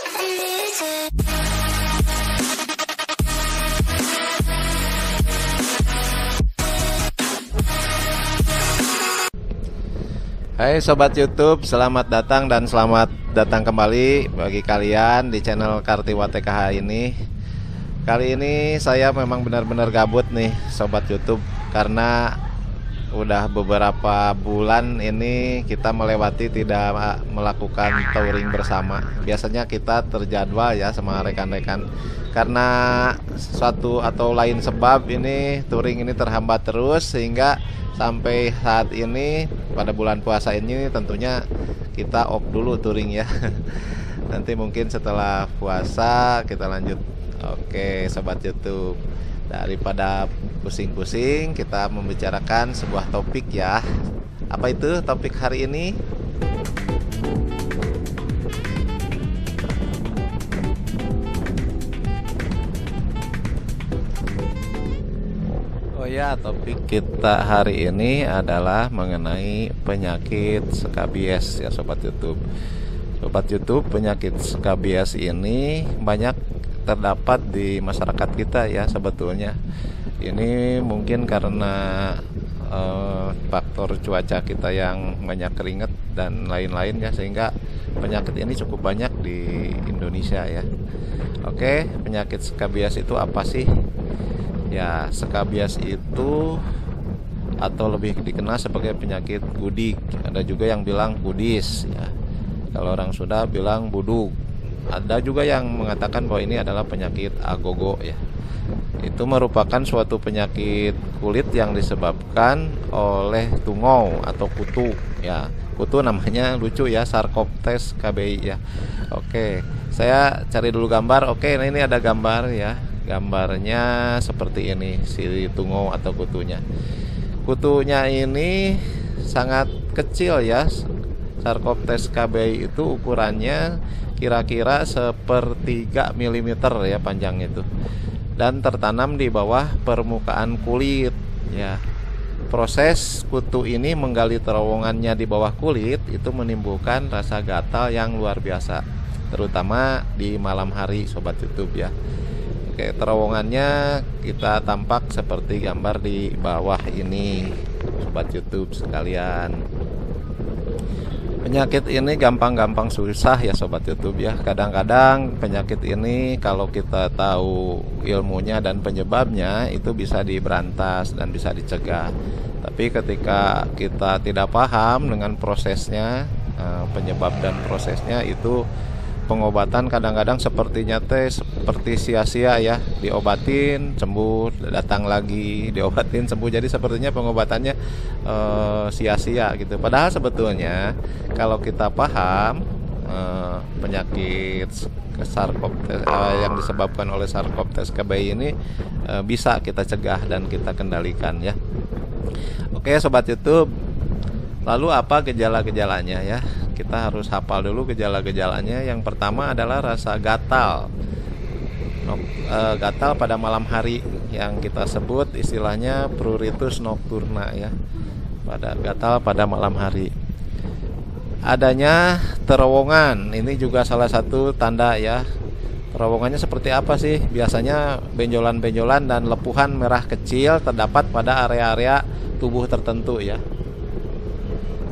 Hai Sobat YouTube, selamat datang dan selamat datang kembali bagi kalian di channel Kartiwa TKH ini. Kali ini saya memang benar-benar gabut nih Sobat YouTube, karena udah beberapa bulan ini kita melewati tidak melakukan touring bersama. Biasanya kita terjadwal ya sama rekan-rekan, karena suatu atau lain sebab ini touring ini terhambat terus, sehingga sampai saat ini pada bulan puasa ini tentunya kita off dulu touring ya. Nanti mungkin setelah puasa kita lanjut. Oke Sobat YouTube, daripada pusing-pusing, kita membicarakan sebuah topik ya. Apa itu topik hari ini? Oh ya, topik kita hari ini adalah mengenai penyakit skabies ya Sobat YouTube. Sobat YouTube, penyakit skabies ini banyak terdapat di masyarakat kita ya sebetulnya. Ini mungkin karena faktor cuaca kita yang banyak keringat dan lain-lain ya, sehingga penyakit ini cukup banyak di Indonesia ya. Oke, penyakit skabies itu apa sih? Ya, skabies itu atau lebih dikenal sebagai penyakit gudik. Ada juga yang bilang gudis ya. Kalau orang Sunda bilang buduk. Ada juga yang mengatakan bahwa ini adalah penyakit agogo ya. Itu merupakan suatu penyakit kulit yang disebabkan oleh tungau atau kutu ya. Kutu namanya lucu ya, Sarcoptes KBI ya. Oke, saya cari dulu gambar. Oke, nah ini ada gambar ya. Gambarnya seperti ini, si tungau atau kutunya. Kutunya ini sangat kecil ya. Sarcoptes KBI itu ukurannya kira-kira 1/3 mm ya panjang itu, dan tertanam di bawah permukaan kulit ya. Proses kutu ini menggali terowongannya di bawah kulit itu menimbulkan rasa gatal yang luar biasa, terutama di malam hari Sobat YouTube ya. Oke, terowongannya kita tampak seperti gambar di bawah ini Sobat YouTube sekalian. Penyakit ini gampang-gampang susah ya Sobat YouTube ya. Kadang-kadang penyakit ini kalau kita tahu ilmunya dan penyebabnya itu bisa diberantas dan bisa dicegah. Tapi ketika kita tidak paham dengan prosesnya, penyebab dan prosesnya, itu pengobatan kadang-kadang sepertinya seperti sia-sia ya. Diobatin sembuh, datang lagi, diobatin sembuh. Jadi sepertinya pengobatannya sia-sia gitu. Padahal sebetulnya kalau kita paham penyakit Sarcoptes yang disebabkan oleh Sarcoptes KBI ini bisa kita cegah dan kita kendalikan ya. Oke Sobat YouTube, lalu apa gejala-gejalanya ya? Kita harus hafal dulu gejala-gejalanya. Yang pertama adalah rasa gatal. Gatal pada malam hari yang kita sebut istilahnya pruritus nocturna ya. Gatal pada malam hari. Adanya terowongan, ini juga salah satu tanda ya. Terowongannya seperti apa sih? Biasanya benjolan-benjolan dan lepuhan merah kecil terdapat pada area-area tubuh tertentu ya.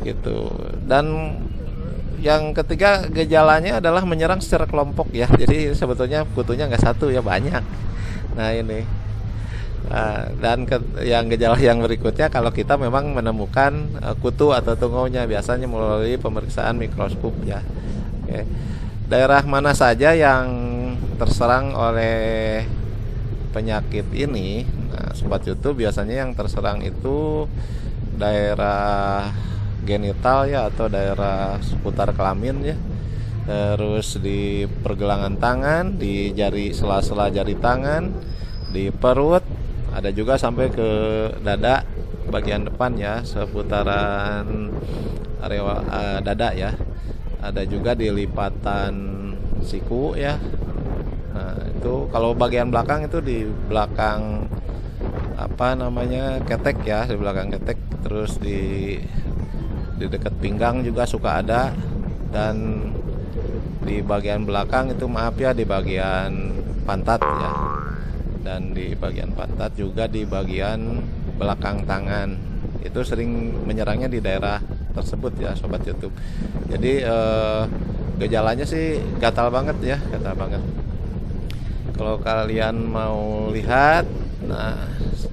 Gitu. Dan yang ketiga gejalanya adalah menyerang secara kelompok ya. Jadi sebetulnya kutunya nggak satu ya, banyak. Nah ini. Dan yang gejala yang berikutnya, kalau kita memang menemukan kutu atau tungaunya, biasanya melalui pemeriksaan mikroskop ya. Oke. Daerah mana saja yang terserang oleh penyakit ini? Nah, Sobat YouTube, biasanya yang terserang itu daerah genital ya, atau daerah seputar kelamin ya. Terus di pergelangan tangan, di jari, sela-sela jari tangan, di perut, ada juga sampai ke dada bagian depan ya, seputaran area dada ya. Ada juga di lipatan siku ya. Nah, itu kalau bagian belakang itu di belakang ketek ya, di belakang ketek. Terus di dekat pinggang juga suka ada, dan di bagian belakang itu maaf ya, di bagian pantat ya, dan di bagian pantat juga di bagian belakang tangan. Itu sering menyerangnya di daerah tersebut ya sobat YouTube. Jadi gejalanya sih gatal banget ya, gatal banget. Kalau kalian mau lihat, nah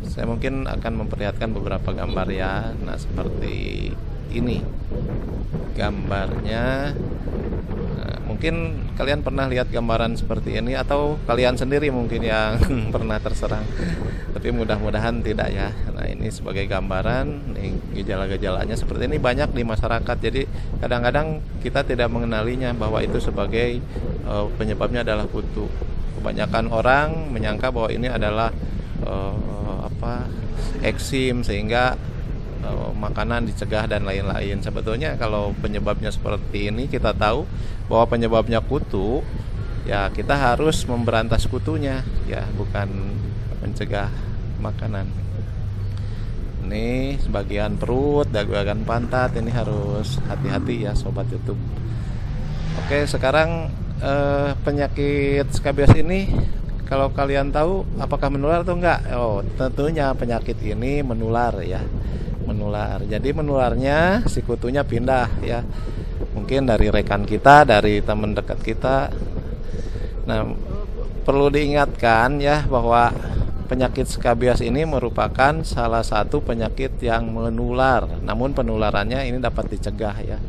saya mungkin akan memperlihatkan beberapa gambar ya. Nah seperti ini gambarnya. Nah, mungkin kalian pernah lihat gambaran seperti ini, atau kalian sendiri mungkin yang pernah terserang. Tapi mudah-mudahan tidak ya. Nah ini sebagai gambaran, nih gejala-gejalanya seperti ini banyak di masyarakat. Jadi kadang-kadang kita tidak mengenalinya bahwa itu sebagai penyebabnya adalah kutu. Kebanyakan orang menyangka bahwa ini adalah eksim, sehingga makanan dicegah dan lain-lain. Sebetulnya kalau penyebabnya seperti ini, kita tahu bahwa penyebabnya kutu, ya kita harus memberantas kutunya ya, bukan mencegah makanan. Ini sebagian perut dan bagian pantat, ini harus hati-hati ya sobat YouTube. Oke, sekarang penyakit skabies ini, kalau kalian tahu apakah menular atau enggak? Oh, tentunya penyakit ini menular ya, menular. Jadi menularnya si kutunya pindah ya, mungkin dari rekan kita, dari teman dekat kita. Nah, perlu diingatkan ya bahwa penyakit skabies ini merupakan salah satu penyakit yang menular, namun penularannya ini dapat dicegah ya.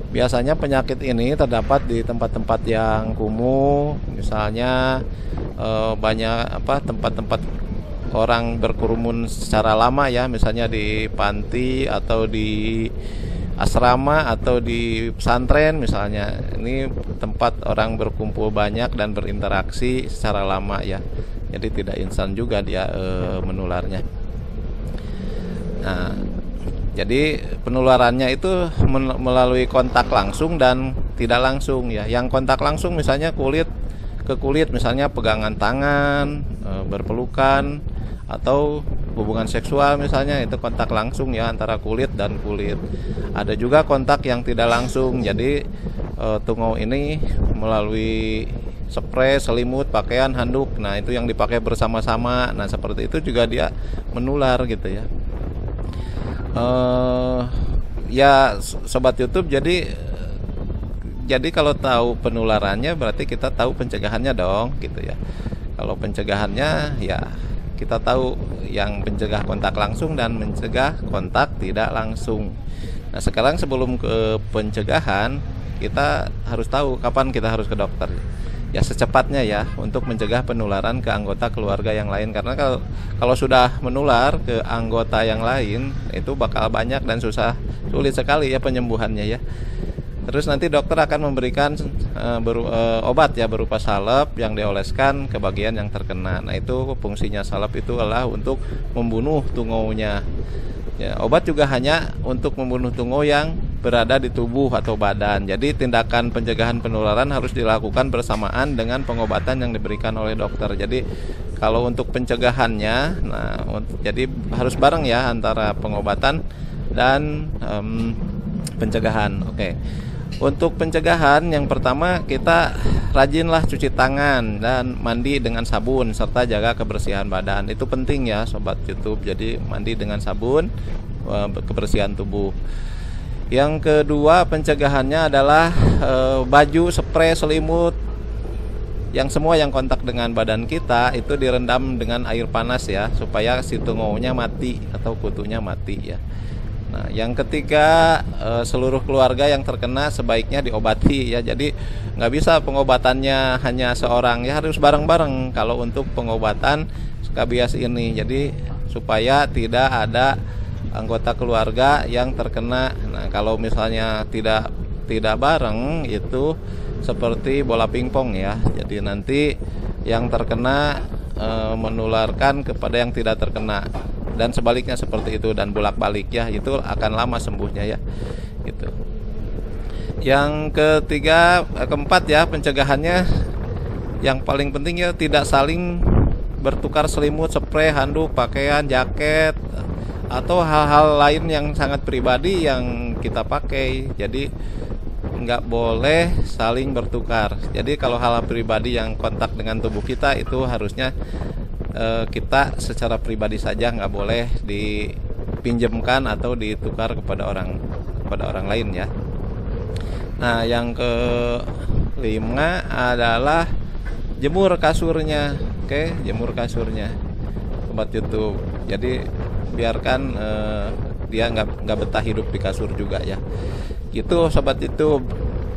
Biasanya penyakit ini terdapat di tempat-tempat yang kumuh, misalnya banyak tempat-tempat orang berkerumun secara lama ya, misalnya di panti atau di asrama atau di pesantren misalnya. Ini tempat orang berkumpul banyak dan berinteraksi secara lama ya. Jadi tidak instan juga dia menularnya. Nah, jadi penularannya itu melalui kontak langsung dan tidak langsung ya. Yang kontak langsung misalnya kulit ke kulit, misalnya pegangan tangan, berpelukan, atau hubungan seksual misalnya, itu kontak langsung ya antara kulit dan kulit. Ada juga kontak yang tidak langsung. Jadi tungau ini melalui spray, selimut, pakaian, handuk. Nah, itu yang dipakai bersama-sama. Nah, seperti itu juga dia menular gitu ya. Ya sobat YouTube, jadi kalau tahu penularannya berarti kita tahu pencegahannya dong gitu ya. Kalau pencegahannya ya kita tahu yang mencegah kontak langsung dan mencegah kontak tidak langsung. Nah, sekarang sebelum ke pencegahan, kita harus tahu kapan kita harus ke dokter. Ya secepatnya ya, untuk mencegah penularan ke anggota keluarga yang lain. Karena kalau sudah menular ke anggota yang lain, itu bakal banyak dan sulit sekali ya penyembuhannya ya. Terus nanti dokter akan memberikan obat ya, berupa salep yang dioleskan ke bagian yang terkena. Nah, itu fungsinya salep itu adalah untuk membunuh tungaunya. Ya, obat juga hanya untuk membunuh tungau yang berada di tubuh atau badan. Jadi tindakan pencegahan penularan harus dilakukan bersamaan dengan pengobatan yang diberikan oleh dokter. Jadi kalau untuk pencegahannya, nah jadi harus bareng ya antara pengobatan dan pencegahan. Oke. Untuk pencegahan, yang pertama kita rajinlah cuci tangan dan mandi dengan sabun serta jaga kebersihan badan. Itu penting ya sobat YouTube. Jadi mandi dengan sabun, kebersihan tubuh. Yang kedua pencegahannya adalah baju, spray, selimut, yang semua yang kontak dengan badan kita itu direndam dengan air panas ya, supaya si tungaunya mati atau kutunya mati ya. Nah, yang ketiga, seluruh keluarga yang terkena sebaiknya diobati ya. Jadi nggak bisa pengobatannya hanya seorang ya, harus bareng-bareng kalau untuk pengobatan skabies ini. Jadi supaya tidak ada anggota keluarga yang terkena. Nah, kalau misalnya tidak bareng, itu seperti bola pingpong ya. Jadi nanti yang terkena menularkan kepada yang tidak terkena, dan sebaliknya seperti itu, dan bolak-balik ya. Itu akan lama sembuhnya ya. Gitu. Yang keempat ya, pencegahannya yang paling penting ya, tidak saling bertukar selimut, spray, handuk, pakaian, jaket, atau hal-hal lain yang sangat pribadi yang kita pakai. Jadi nggak boleh saling bertukar. Jadi kalau hal pribadi yang kontak dengan tubuh kita itu harusnya kita secara pribadi saja, nggak boleh dipinjamkan atau ditukar kepada orang lain ya. Nah, yang kelima adalah jemur kasurnya. Oke, jemur kasurnya Sobat YouTube. Jadi biarkan dia nggak betah hidup di kasur juga ya. Gitu Sobat YouTube.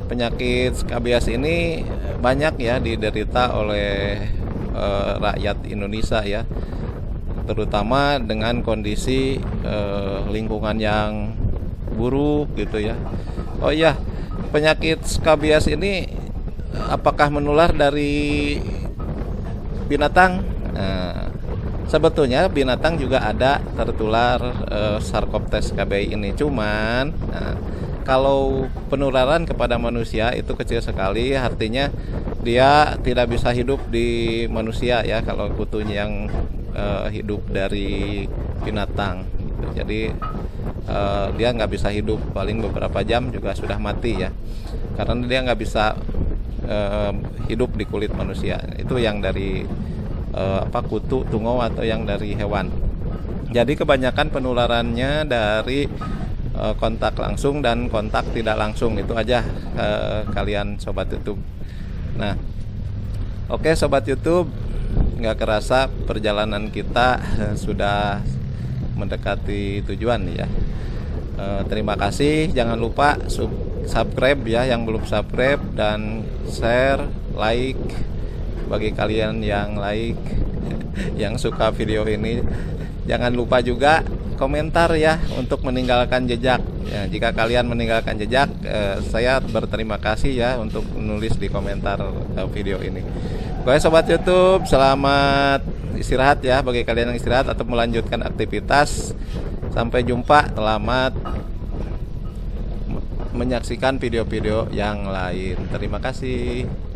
Penyakit skabies ini banyak ya diderita oleh rakyat Indonesia ya, terutama dengan kondisi lingkungan yang buruk gitu ya. Oh iya, penyakit skabies ini apakah menular dari binatang? Nah, sebetulnya binatang juga ada tertular Sarcoptes scabiei ini, cuman kalau penularan kepada manusia itu kecil sekali, artinya dia tidak bisa hidup di manusia ya kalau kutunya yang hidup dari binatang gitu. Jadi dia nggak bisa hidup, paling beberapa jam juga sudah mati ya, karena dia nggak bisa hidup di kulit manusia. Itu yang dari kutu tungau atau yang dari hewan. Jadi kebanyakan penularannya dari kontak langsung dan kontak tidak langsung. Itu aja kalian Sobat YouTube. Nah, oke Sobat YouTube, nggak kerasa perjalanan kita sudah mendekati tujuan ya. Terima kasih, jangan lupa subscribe ya yang belum subscribe, dan share, like bagi kalian yang like yang suka video ini. Jangan lupa juga komentar ya untuk meninggalkan jejak ya. Jika kalian meninggalkan jejak, saya berterima kasih ya untuk menulis di komentar video ini. Oke Sobat YouTube, selamat istirahat ya bagi kalian yang istirahat atau melanjutkan aktivitas. Sampai jumpa, selamat menyaksikan video-video yang lain. Terima kasih.